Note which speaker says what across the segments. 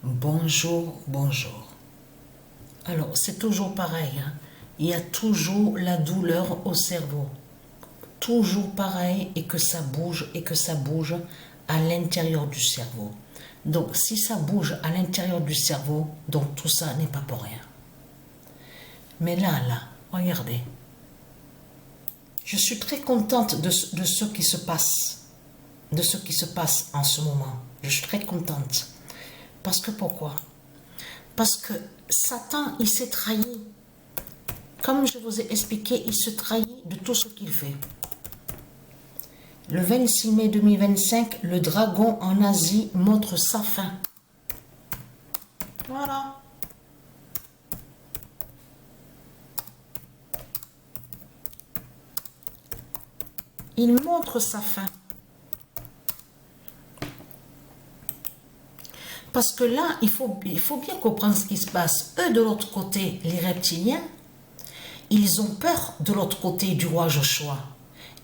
Speaker 1: Bonjour, bonjour. Alors, c'est toujours pareil, hein. Il y a toujours la douleur au cerveau. Toujours pareil et que ça bouge à l'intérieur du cerveau. Donc, si ça bouge à l'intérieur du cerveau, donc tout ça n'est pas pour rien. Mais là, regardez. Je suis très contente de ce qui se passe. De ce qui se passe en ce moment. Je suis très contente. Parce que pourquoi? Parce que Satan, il s'est trahi. Comme je vous ai expliqué, il se trahit de tout ce qu'il fait. Le 26 mai 2025, le dragon en Asie montre sa fin. Voilà. Il montre sa fin. Parce que là, il faut bien comprendre ce qui se passe. Eux, de l'autre côté, les reptiliens, ils ont peur de l'autre côté du roi Joshua.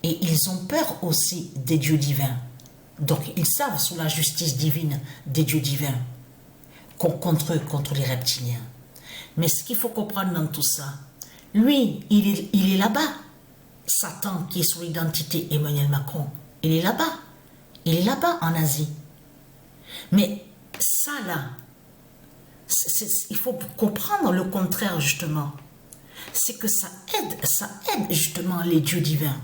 Speaker 1: Et ils ont peur aussi des dieux divins. Donc, ils savent sous la justice divine des dieux divins contre eux, contre les reptiliens. Mais ce qu'il faut comprendre dans tout ça, lui, il est là-bas. Satan, qui est sous l'identité Emmanuel Macron, il est là-bas. Il est là-bas en Asie. Mais ça, là, il faut comprendre le contraire, justement. C'est que ça aide justement les dieux divins.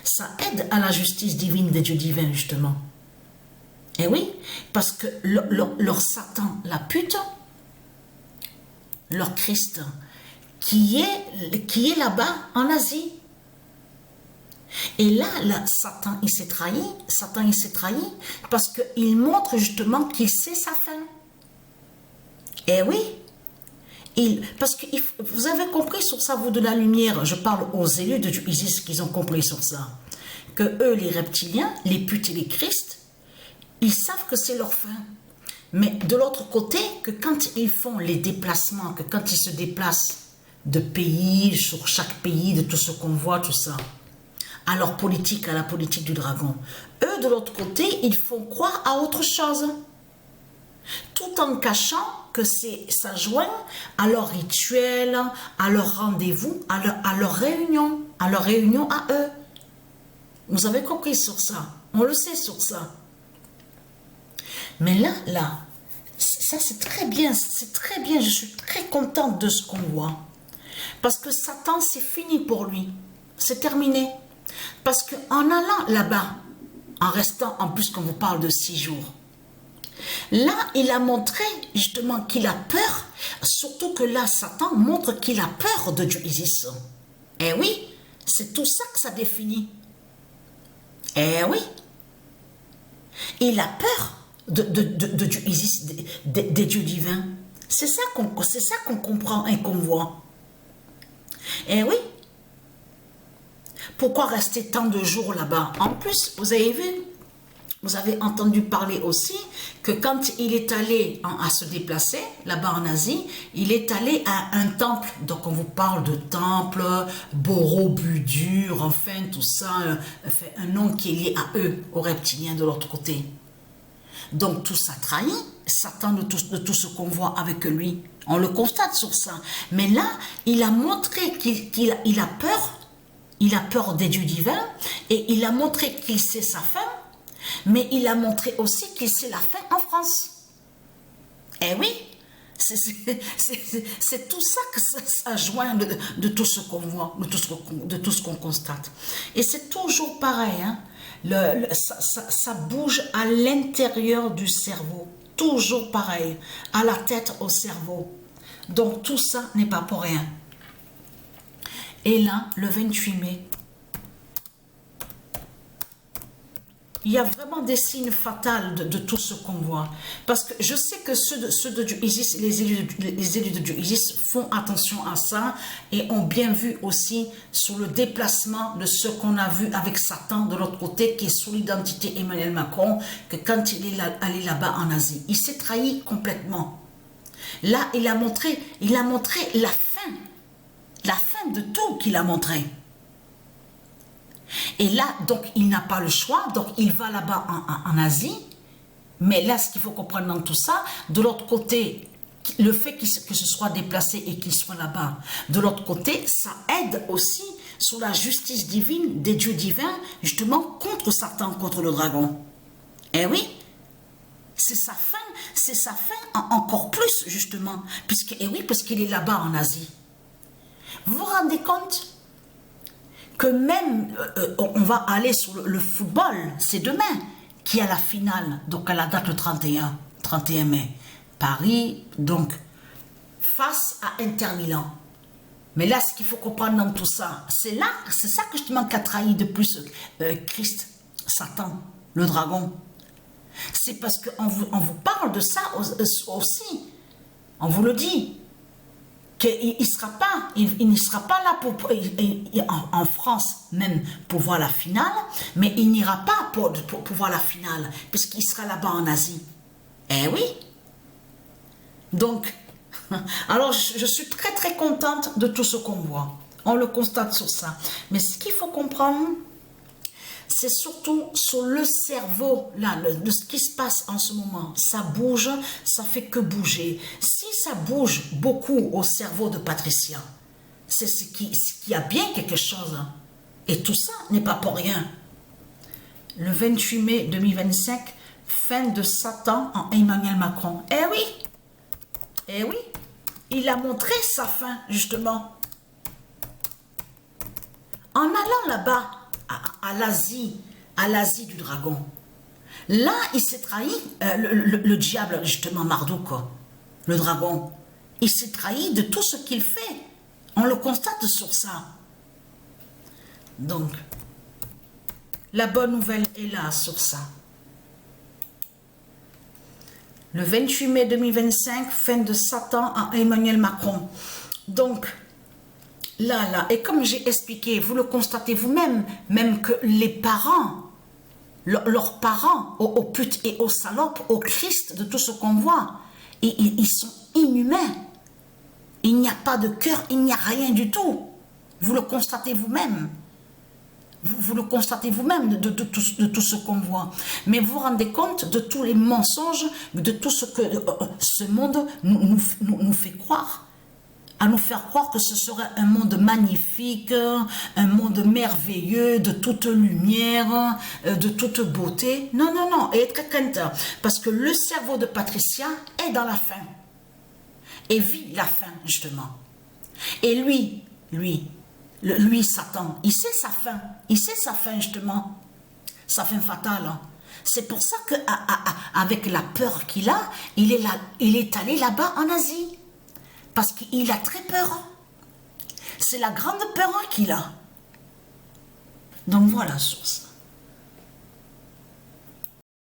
Speaker 1: Ça aide à la justice divine des dieux divins, justement. Et oui, parce que leur Satan, la pute, leur Christ, qui est là-bas en Asie. Et là, Satan, il s'est trahi. Satan, il s'est trahi parce qu'il montre justement qu'il sait sa fin. Et oui. Parce que vous avez compris sur ça, vous de la lumière, je parle aux élus de Isis qu'ils ont compris sur ça, que eux, les reptiliens, les putes et les Christ, ils savent que c'est leur fin. Mais de l'autre côté, que quand ils font les déplacements, que quand ils se déplacent de pays, sur chaque pays, de tout ce qu'on voit, tout ça, à leur politique, à la politique du dragon, eux, de l'autre côté, ils font croire à autre chose. Tout en cachant que ça joint à leur rituel, à leur rendez-vous, à leur réunion à eux. Vous avez compris sur ça. On le sait sur ça. Mais là, ça c'est très bien, je suis très contente de ce qu'on voit. Parce que Satan, c'est fini pour lui. C'est terminé. Parce qu'en allant là-bas, en restant, en plus qu'on vous parle de 6 jours, là, il a montré justement qu'il a peur, surtout que là, Satan montre qu'il a peur de Dieu Isis. Eh oui, c'est tout ça que ça définit. Eh oui, il a peur de Dieu Isis, des dieux divins. C'est ça qu'on comprend et qu'on voit. Eh oui, pourquoi rester tant de jours là-bas? En plus, vous avez vu, vous avez entendu parler aussi que quand il est allé à se déplacer là-bas en Asie, il est allé à un temple. Donc on vous parle de temple, Borobudur, enfin tout ça, un nom qui est lié à eux, aux reptiliens de l'autre côté. Donc tout ça trahit Satan de tout ce qu'on voit avec lui. On le constate sur ça. Mais là, il a montré qu'il a peur. Il a peur des dieux divins et il a montré qu'il sait sa fin. Mais il a montré aussi qu'il sait la fin en France. Eh oui, c'est tout ça que ça joint de tout ce qu'on voit, de tout ce qu'on constate. Et c'est toujours pareil, hein? Ça bouge à l'intérieur du cerveau. Toujours pareil, à la tête, au cerveau. Donc tout ça n'est pas pour rien. Et là, le 28 mai, il y a vraiment des signes fatals de tout ce qu'on voit. Parce que je sais que ceux de Dieu Isis, les élus de Dieu Isis font attention à ça et ont bien vu aussi sur le déplacement de ce qu'on a vu avec Satan de l'autre côté, qui est sous l'identité Emmanuel Macron, que quand il est allé là-bas en Asie, il s'est trahi complètement. Là, il a montré la fin de tout qu'il a montré. Et là, donc, il n'a pas le choix, donc il va là-bas en Asie, Mais là, ce qu'il faut comprendre dans tout ça, de l'autre côté, le fait que ce soit déplacé et qu'il soit là-bas, de l'autre côté, ça aide aussi sur la justice divine des dieux divins, justement contre Satan, contre le dragon. Eh oui, c'est sa fin encore plus, justement, parce qu'il est là-bas en Asie. Vous vous rendez compte que même, on va aller sur le football, c'est demain, qui a la finale, donc à la date le 31 mai. Paris, donc, face à Inter Milan. Mais là, ce qu'il faut comprendre dans tout ça, c'est ça que justement qu'a trahi de plus Christ, Satan, le dragon. C'est parce qu'on vous parle de ça aussi. On vous le dit. Qu'il ne sera pas là en France même pour voir la finale, mais il n'ira pas pour voir la finale, puisqu'il sera là-bas en Asie. Eh oui. Donc, alors je suis très très contente de tout ce qu'on voit. On le constate sur ça. Mais ce qu'il faut comprendre, c'est surtout sur le cerveau, là, de ce qui se passe en ce moment. Ça bouge, ça fait que bouger. Si ça bouge beaucoup au cerveau de Patricia, c'est ce qui a bien quelque chose. Et tout ça n'est pas pour rien. Le 28 mai 2025, fin de Satan en Emmanuel Macron. Eh oui, il a montré sa fin, justement. En allant là-bas, à l'Asie du dragon. Là, il s'est trahi, le diable, justement, Marduk, le dragon. Il s'est trahi de tout ce qu'il fait. On le constate sur ça. Donc, la bonne nouvelle est là sur ça. Le 28 mai 2025, fin de Satan à Emmanuel Macron. Donc, là, et comme j'ai expliqué, vous le constatez vous-même, même que les parents, leurs parents, aux putes et aux salopes, au Christ, de tout ce qu'on voit, ils sont inhumains. Il n'y a pas de cœur, il n'y a rien du tout. Vous le constatez vous-même. Vous le constatez vous-même de tout ce qu'on voit. Mais vous vous rendez compte de tous les mensonges, de tout ce que ce monde nous fait croire. À nous faire croire que ce serait un monde magnifique, un monde merveilleux, de toute lumière, de toute beauté. Non, non, non, et très crainte, parce que le cerveau de Patricia est dans la faim. Et vit la faim, justement. Et lui, Satan, il sait sa fin. Il sait sa fin, justement. Sa fin fatale. C'est pour ça qu'avec la peur qu'il a, il est allé là-bas en Asie. Parce qu'il a très peur. C'est la grande peur qu'il a. Donc voilà, source.